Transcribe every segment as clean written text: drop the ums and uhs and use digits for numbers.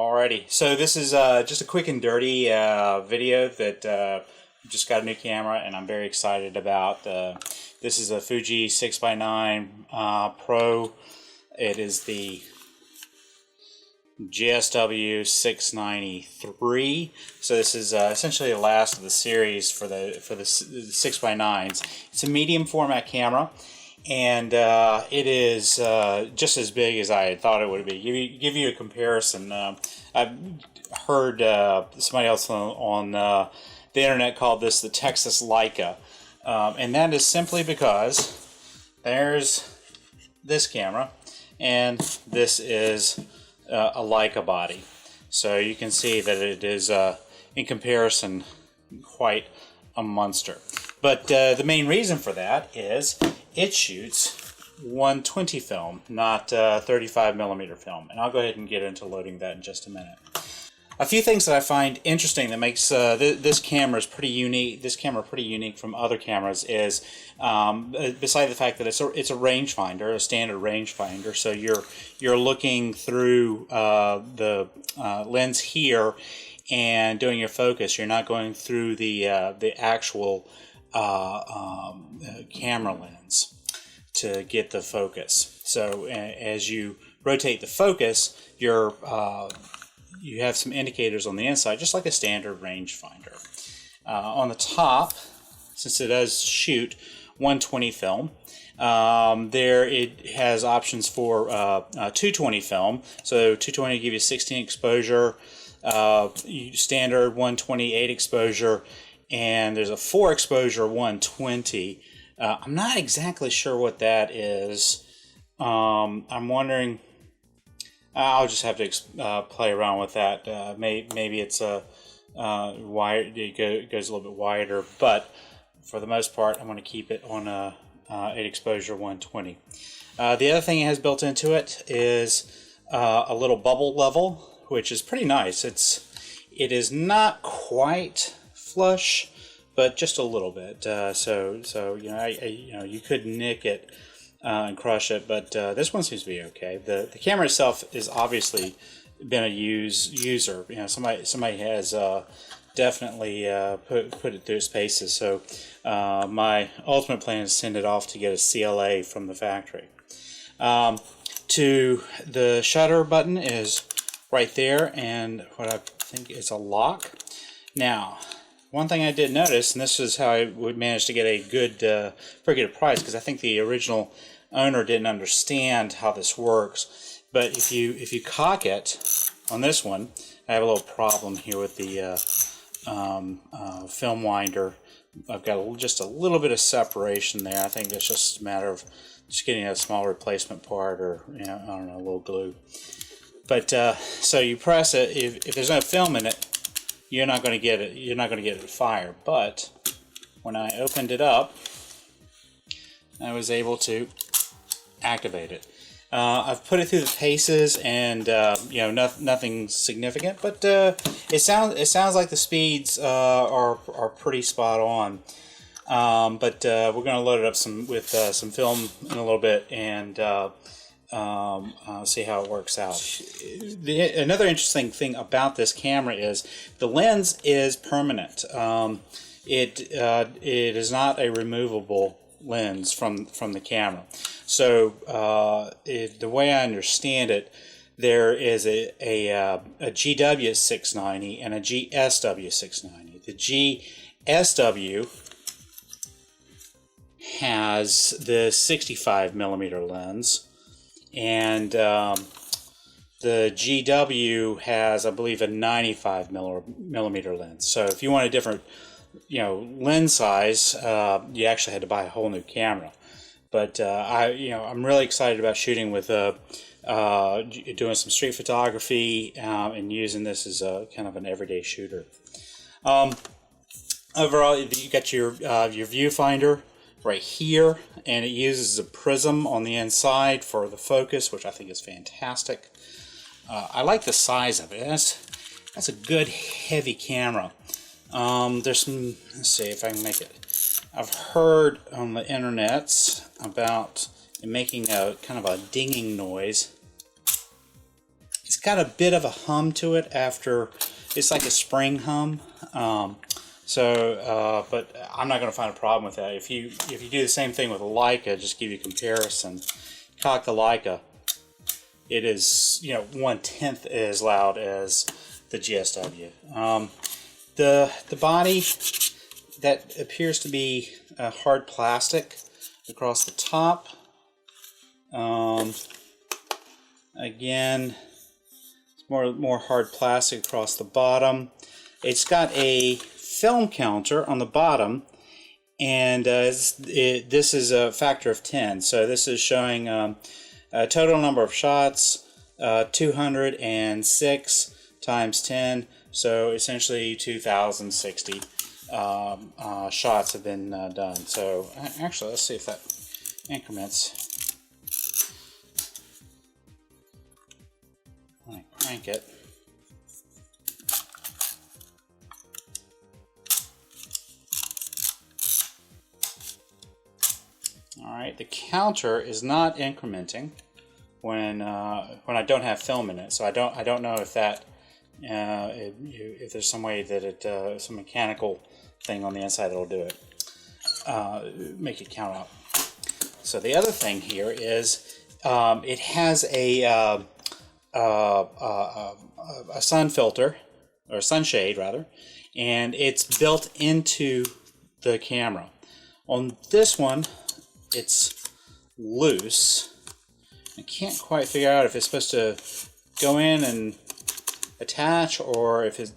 Alrighty, so this is just a quick and dirty video that just got a new camera and I'm very excited about. This is a Fuji 6x9 Pro. It is the GSW690III. So this is essentially the last of the series for the 6x9s. It's a medium format camera. And it is just as big as I had thought it would be. Give you a comparison. I've heard somebody else on the internet called this the Texas Leica, and that is simply because there's this camera, and this is a Leica body. So you can see that it is, in comparison, quite a monster. But the main reason for that is it shoots 120 film, not 35mm film. And I'll go ahead and get into loading that in just a minute. A few things that I find interesting that makes this camera pretty unique from other cameras is, beside the fact that it's a rangefinder, a standard rangefinder, so you're looking through the lens here and doing your focus. You're not going through the actual camera lens to get the focus. So as you rotate the focus, you have some indicators on the inside, just like a standard rangefinder. On the top, since it does shoot 120 film, there it has options for 220 film. So 220 give you 16 exposure, standard 128 exposure, and there's a 4 exposure 120. I'm not exactly sure what that is. I'm wondering. I'll just have to play around with that. Maybe it's a wide. It goes a little bit wider, but for the most part, I'm going to keep it on a 8 exposure 120. The other thing it has built into it is a little bubble level, which is pretty nice. It is not quite flush, but just a little bit. So you could nick it and crush it, but this one seems to be okay. The camera itself is obviously been a user. Somebody has definitely put it through its paces. So my ultimate plan is to send it off to get a CLA from the factory. To the shutter button is right there, and what I think is a lock. Now, one thing I did notice, and this is how I would manage to get a good, pretty good price, because I think the original owner didn't understand how this works. But if you cock it on this one, I have a little problem here with the film winder. I've got just a little bit of separation there. I think that's just a matter of just getting a small replacement part, or I don't know, a little glue. But so you press it. If there's no film in it, you're not going to get it. You're not going to get it to fire. But when I opened it up, I was able to activate it. I've put it through the paces, and nothing significant. But it sounds like the speeds are pretty spot on. But we're going to load it up with some film in a little bit, and see how it works out. Another interesting thing about this camera is the lens is permanent. It is not a removable lens from the camera. So the way I understand it, there is a GW690 and a GSW690. The GSW has the 65mm lens, and the GW has, I believe, a 95mm lens. So if you want a different, lens size, you actually had to buy a whole new camera. But I'm really excited about shooting with doing some street photography and using this as a kind of an everyday shooter. Overall, you got your viewfinder right here, and it uses a prism on the inside for the focus, which I think is fantastic. I like the size of it. That's a good heavy camera. There's some, let's see if I can make it. I've heard on the internets about it making a kind of a dinging noise. It's got a bit of a hum to it after. It's like a spring hum. But I'm not going to find a problem with that. If you do the same thing with a Leica, just give you a comparison. Cock the Leica, it is 1/10 as loud as the GSW. The body, that appears to be hard plastic across the top. Again, it's more hard plastic across the bottom. It's got a film counter on the bottom, and this is a factor of 10. So this is showing a total number of shots, 206 times 10. So essentially 2,060 shots have been done. So actually, let's see if that increments. When I crank it. Alright, the counter is not incrementing when I don't have film in it, so I don't know if that if there's some way that it some mechanical thing on the inside that'll do it, make it count out. So the other thing here is it has a sun filter, or sunshade rather, and it's built into the camera. On this one, it's loose. I can't quite figure out if it's supposed to go in and attach, or if it's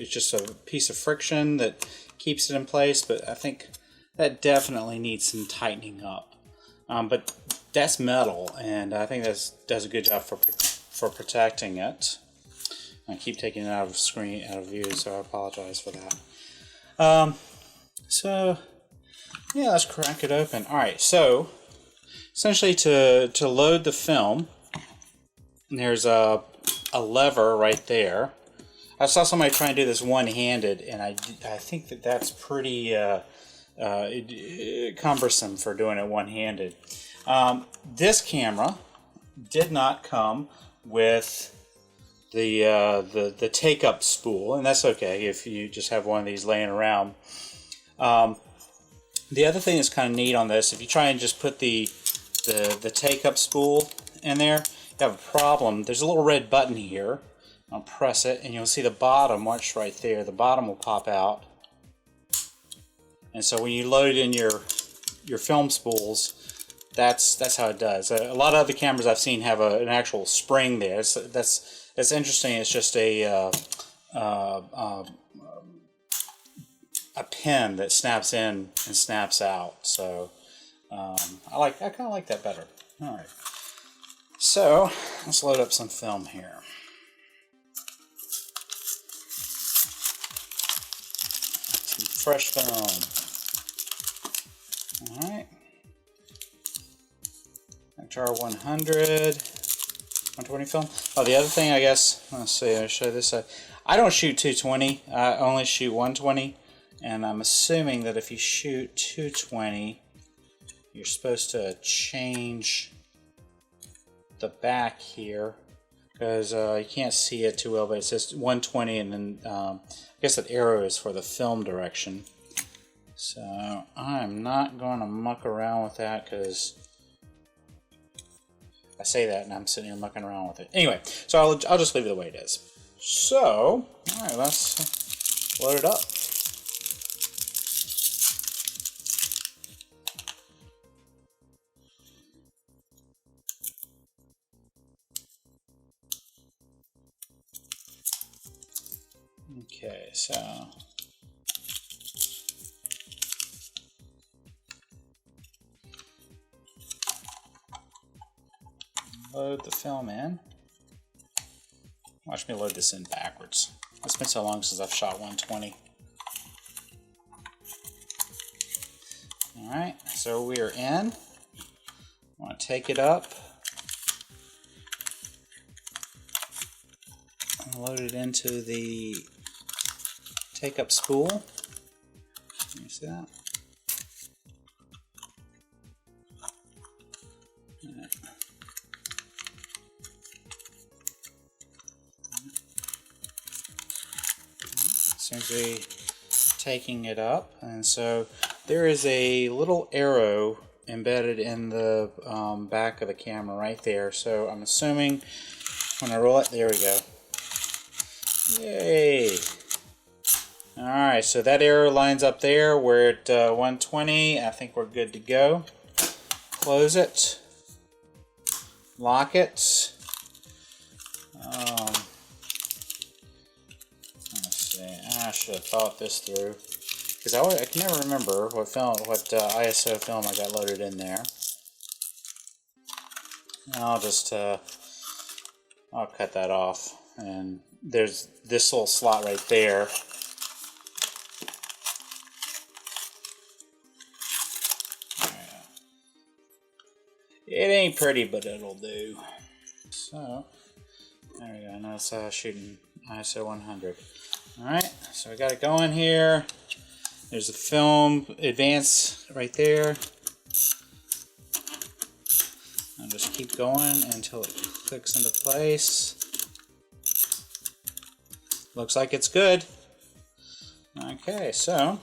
just a piece of friction that keeps it in place, but I think that definitely needs some tightening up. But that's metal, and I think that does a good job for protecting it. I keep taking it out of view, so I apologize for that. So yeah, let's crack it open. Alright, so essentially to load the film, there's a lever right there. I saw somebody try and do this one-handed, and I think that's pretty cumbersome for doing it one-handed. This camera did not come with the take-up spool, and that's okay if you just have one of these laying around. The other thing that's kind of neat on this, if you try and just put the take-up spool in there, you have a problem. There's a little red button here. I'll press it, and you'll see the bottom. Watch right there. The bottom will pop out, and so when you load in your film spools, that's how it does. A lot of other cameras I've seen have an actual spring there. That's interesting. It's just a pin that snaps in and snaps out. So I kind of like that better. All right. So let's load up some film here. Some fresh film. All right. HR100, 120 film. Oh, the other thing, I guess. Let's see. I'll show this. I don't shoot 220. I only shoot 120. And I'm assuming that if you shoot 220, you're supposed to change the back here, because you can't see it too well, but it says 120, and then I guess that arrow is for the film direction. So I'm not going to muck around with that, because I say that and I'm sitting here mucking around with it. Anyway, so I'll just leave it the way it is. So, alright, let's load it up. Okay, so load the film in. Watch me load this in backwards. It's been so long since I've shot 120. Alright, so we are in. I want to take it up and load it into the take-up spool. Can you see that? seems to be taking it up, and so there is a little arrow embedded in the back of the camera right there. So I'm assuming when I roll it, there we go. Yay! Alright, so that arrow lines up there. We're at 120. I think we're good to go. Close it. Lock it. Let's see. I should have thought this through, because I can never remember what ISO film I got loaded in there. I'll just I'll cut that off, and there's this little slot right there. It ain't pretty, but it'll do. So there we go. Now it's shooting ISO 100. Alright, so we got it going here. There's the film advance right there. I'll just keep going until it clicks into place. Looks like it's good. Okay, so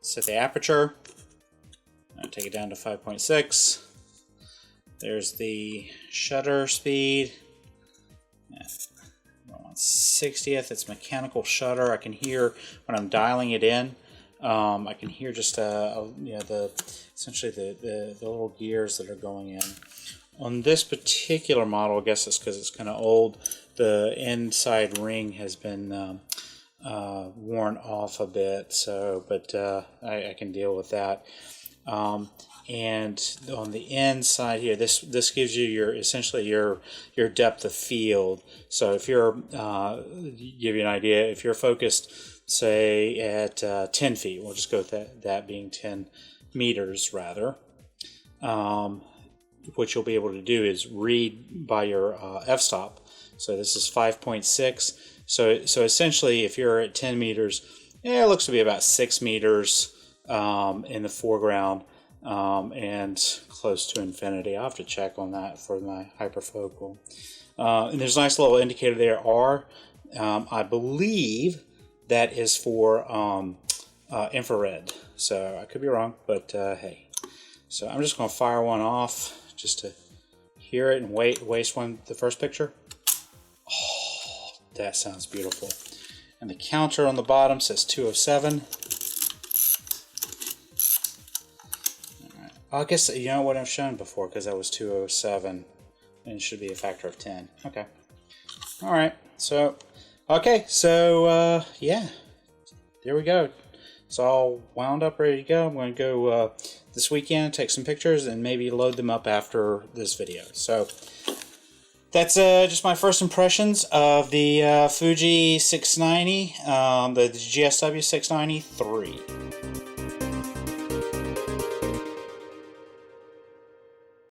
set the aperture. I'll take it down to 5.6. There's the shutter speed. 1/60th. It's mechanical shutter. I can hear when I'm dialing it in. I can hear just essentially the little gears that are going in. On this particular model, I guess it's because it's kind of old, the inside ring has been worn off a bit. So, but I can deal with that. And on the inside here, this gives you essentially your depth of field. So if you're give you an idea, if you're focused, say at 10 feet, we'll just go with that being 10 meters rather. What you'll be able to do is read by your f-stop. So this is 5.6. So essentially, if you're at 10 meters, it looks to be about 6 meters in the foreground. And close to infinity. I'll have to check on that for my hyperfocal. And there's a nice little indicator there, R. I believe that is for infrared. So I could be wrong, but hey. So I'm just going to fire one off just to hear it and waste the first picture. Oh, that sounds beautiful. And the counter on the bottom says 207. I guess you know what I've shown before, because that was 207 and it should be a factor of 10. Okay. Alright, so yeah, there we go. It's all wound up, ready to go. I'm going to go this weekend, take some pictures, and maybe load them up after this video. So that's just my first impressions of the Fuji 690, the GSW690III.